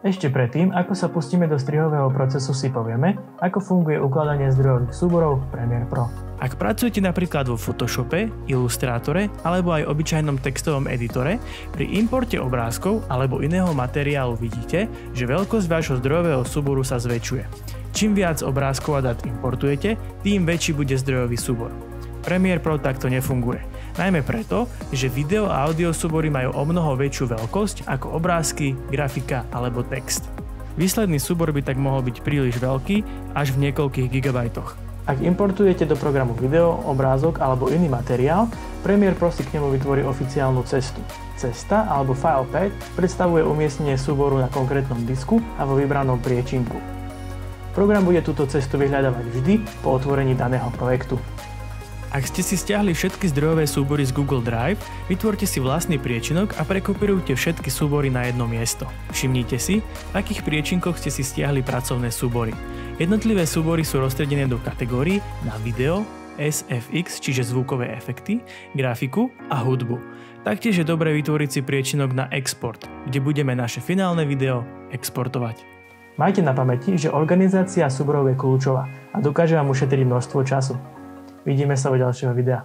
Ešte predtým, ako sa pustíme do strihového procesu, si povieme, ako funguje ukladanie zdrojových súborov v Premiere Pro. Ak pracujete napríklad vo Photoshope, Illustrátore alebo aj obyčajnom textovom editore, pri importe obrázkov alebo iného materiálu vidíte, že veľkosť vášho zdrojového súboru sa zväčšuje. Čím viac obrázkov a dát importujete, tým väčší bude zdrojový súbor. Premiere Pro takto nefunguje. Najmä preto, že video a audio súbory majú omnoho väčšiu veľkosť ako obrázky, grafika alebo text. Výsledný súbor by tak mohol byť príliš veľký, až v niekoľkých gigabajtoch. Ak importujete do programu video, obrázok alebo iný materiál, Premiere Pro si k nemu vytvorí oficiálnu cestu. Cesta alebo file path predstavuje umiestnenie súboru na konkrétnom disku a vo vybranom priečinku. Program bude túto cestu vyhľadávať vždy po otvorení daného projektu. Ak ste si stiahli všetky zdrojové súbory z Google Drive, vytvorte si vlastný priečinok a prekopírujte všetky súbory na jedno miesto. Všimnite si, v akých priečinkoch ste si stiahli pracovné súbory. Jednotlivé súbory sú rozstredené do kategórií na video, SFX, čiže zvukové efekty, grafiku a hudbu. Taktiež je dobré vytvoriť si priečinok na export, kde budeme naše finálne video exportovať. Majte na pamäti, že organizácia súborov je kľúčová a dokáže vám ušetriť množstvo času. Vidíme sa u ďalšieho videa.